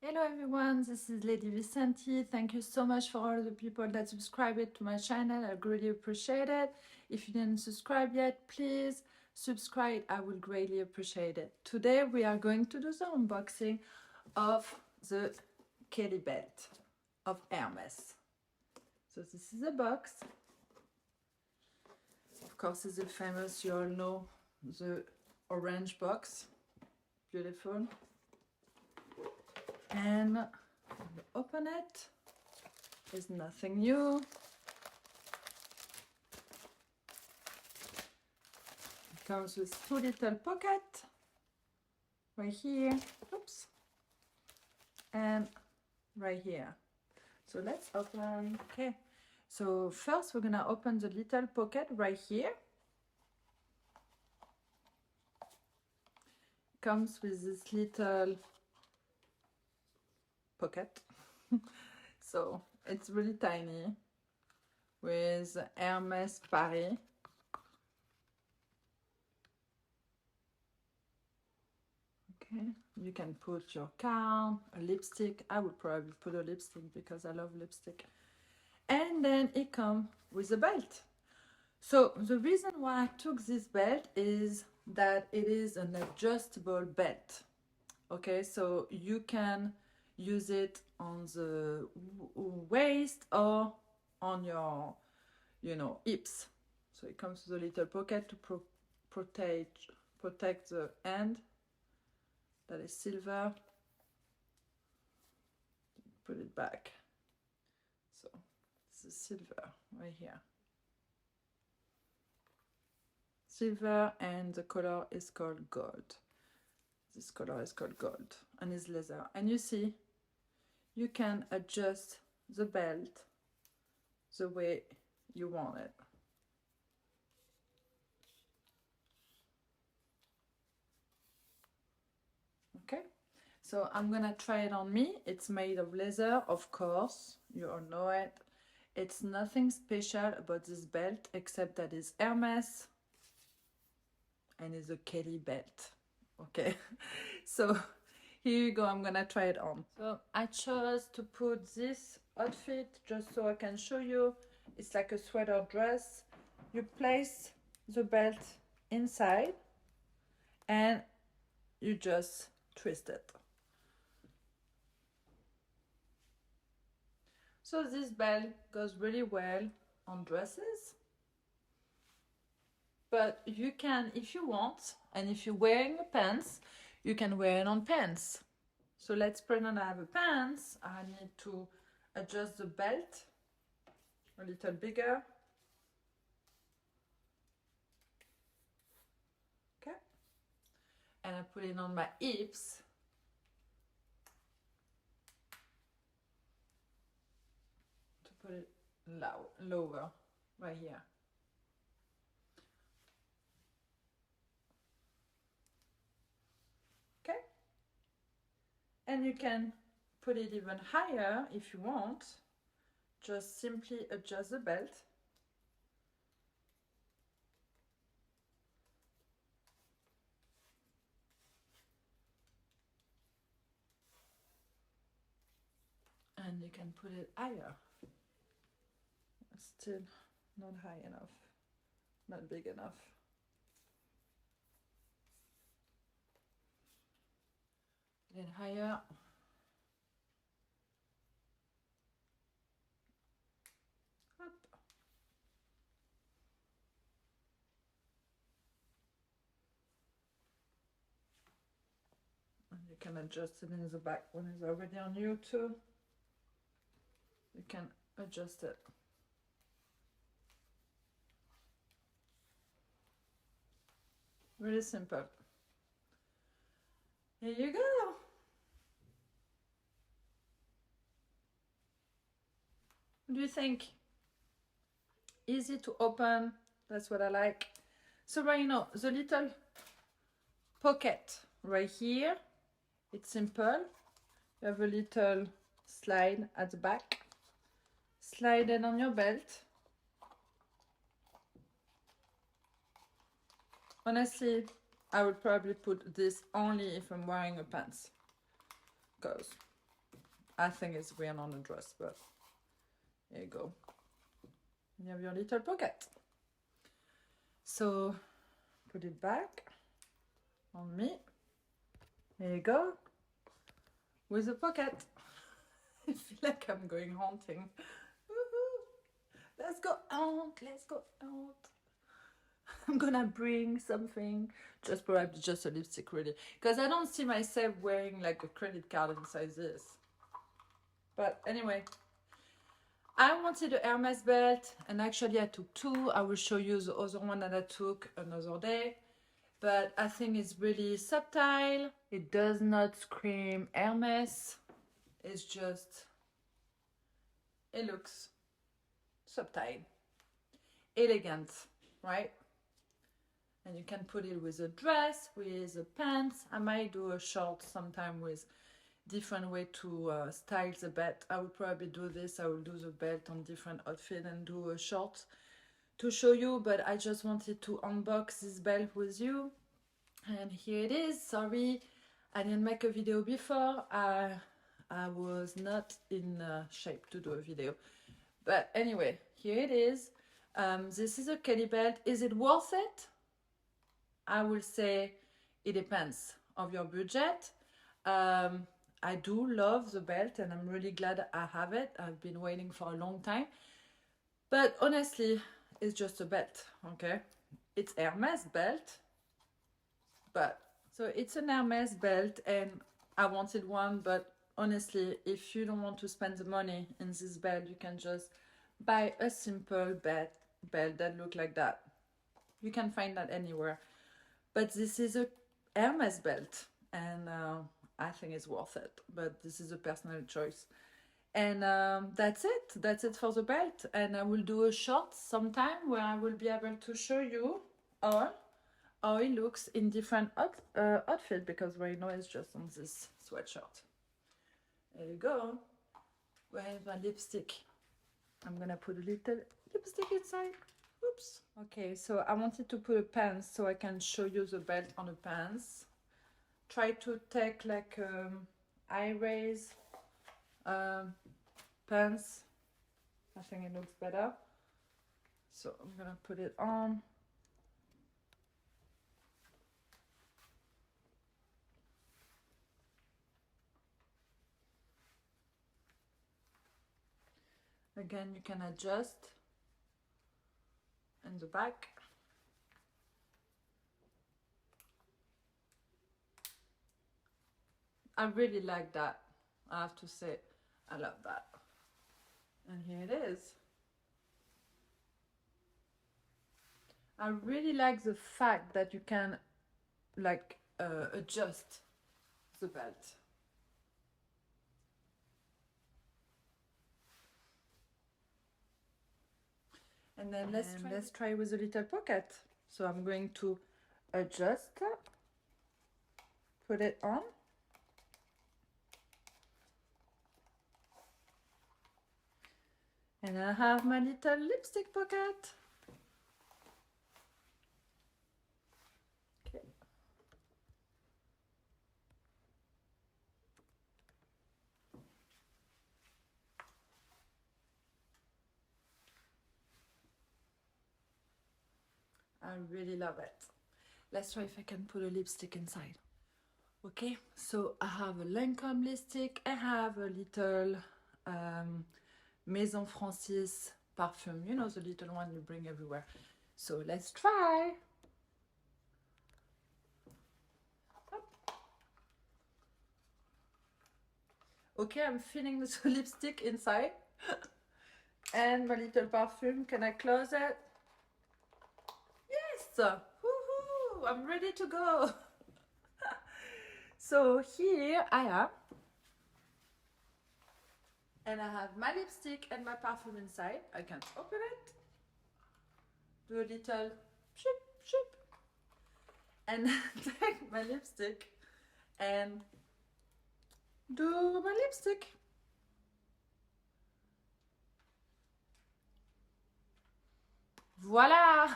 Hello everyone, this is Lady Vicenti. Thank you so much for all the people that subscribed to my channel. I really appreciate it. If you didn't subscribe yet, please subscribe. I would greatly appreciate it. Today we are going to do the unboxing of the Kelly belt of Hermes. So this is a box. Of course, it's the famous, you all know, the orange box. Beautiful. And open it. There's nothing new. It comes with two little pockets right here. Oops. And right here. So let's open. Okay. So first we're gonna open the little pocket right here. It comes with this little pocket. So it's really tiny with Hermes Paris. Okay, you can put your card, a lipstick. I would probably put a lipstick because I love lipstick. And then it comes with a belt. So the reason why I took this belt is that it is an adjustable belt. Okay, so you can use it on the waist or on your, hips. So it comes with a little pocket to protect the hand. That is silver. Put it back. So this is silver right here. Silver, and the color is called gold. This color is called gold and is leather. And you see, you can adjust the belt the way you want it. Okay, so I'm gonna try it on me. It's made of leather, of course, you all know it. It's nothing special about this belt except that it's Hermes and it's a Kelly belt. Okay, so here you go, I'm gonna try it on. So I chose to put this outfit just so I can show you. It's like a sweater dress. You place the belt inside and you just twist it. So this belt goes really well on dresses, but you can, if you want, and if you're wearing a pants, you can wear it on pants. So let's pretend I have a pants. I need to adjust the belt a little bigger. Okay. And I put it on my hips. To put it lower, right here. Okay. And you can put it even higher if you want. Just simply adjust the belt. And you can put it higher. It's still not high enough, not big enough. Then higher. Up. And you can adjust it in the back when it's already on you too. You can adjust it. Really simple. Here you go. What do you think? Easy to open. That's what I like. So right now, the little pocket right here, it's simple. You have a little slide at the back. Slide it on your belt. Honestly, I would probably put this only if I'm wearing a pants, because I think it's weird on a dress, but here you go. You have your little pocket. So put it back on me. There you go. With a pocket. I feel like I'm going hunting. Let's go hunt, let's go hunt. I'm gonna bring something, just probably just a lipstick really, because I don't see myself wearing like a credit card inside this. But anyway, I wanted a Hermes belt, and actually I took two. I will show you the other one that I took another day. But I think it's really subtle. It does not scream Hermes. It's just, it looks subtle, elegant, right? And you can put it with a dress, with a pants. I might do a short sometime with different way to style the belt. I will probably do this. I will do the belt on different outfit and do a short to show you, but I just wanted to unbox this belt with you. And here it is. Sorry, I didn't make a video before. I was not in shape to do a video. But anyway, here it is. This is a Kelly belt. Is it worth it? I will say it depends of your budget. I do love the belt and I'm really glad I have it. I've been waiting for a long time. But honestly, it's just a belt, okay? It's Hermes belt. But so it's an Hermes belt and I wanted one, but honestly, if you don't want to spend the money in this belt, you can just buy a simple belt that look like that. You can find that anywhere. But this is a Hermes belt and I think it's worth it, but this is a personal choice. And that's it for the belt. And I will do a short sometime where I will be able to show you how it looks in different outfit, because right now it's just on this sweatshirt. There you go. Where's my lipstick? I'm gonna put a little lipstick inside. Oops. Okay, so I wanted to put a pants so I can show you the belt on the pants. Try to take like high raise pants. I think it looks better. So I'm gonna put it on. Again, you can adjust in the back. I really like that. I have to say, I love that. And here it is. I really like the fact that you can like adjust the belt. And then let's try with a little pocket. So I'm going to adjust, put it on. And I have my little lipstick pocket. Okay. I really love it. Let's try if I can put a lipstick inside. Okay, so I have a Lancome lipstick. I have a little Maison Francis perfume, you know, the little one you bring everywhere. So let's try. Okay, I'm feeling the lipstick inside. And my little perfume, can I close it? Yes! Woohoo! I'm ready to go. So here I am. And I have my lipstick and my perfume inside. I can open it. Do a little shoop, shoop. And take my lipstick and do my lipstick. Voila!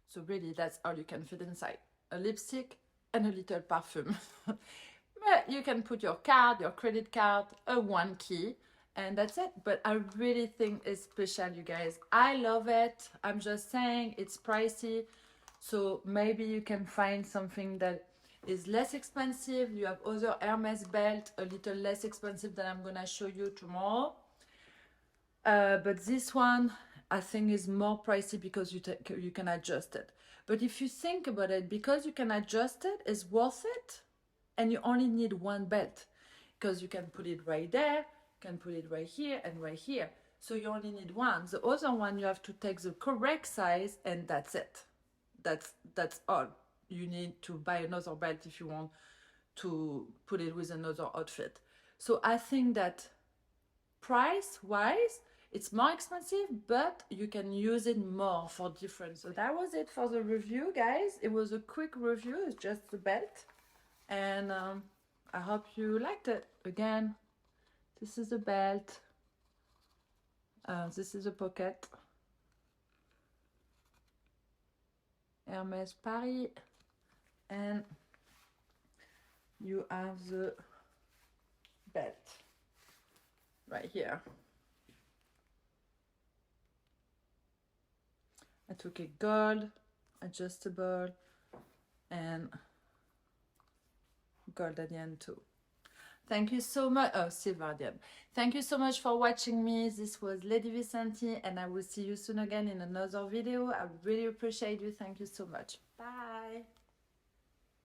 So really, that's all you can fit inside. A lipstick and a little perfume. But you can put your card, your credit card, a one key, and that's it. But I really think it's special, you guys. I love it. I'm just saying it's pricey, so maybe you can find something that is less expensive. You have other Hermes belt, a little less expensive that I'm gonna show you tomorrow. But this one I think is more pricey because you can adjust it. But if you think about it, because you can adjust it, it's worth it. And you only need one belt because you can put it right there, you can put it right here and right here. So you only need one. The other one, you have to take the correct size, and that's it. That's all. You need to buy another belt if you want to put it with another outfit. So I think that price-wise, it's more expensive, but you can use it more for different. So that was it for the review, guys. It was a quick review. It's just the belt. And I hope you liked it. Again, this is the belt. This is a pocket. Hermes Paris. And you have the belt right here. I took a gold, adjustable, and gold at the end too. Thank you so much. Oh, silver at the end. Thank you so much for watching me. This was Lady Vicente, and I will see you soon again in another video. I really appreciate you. Thank you so much. Bye.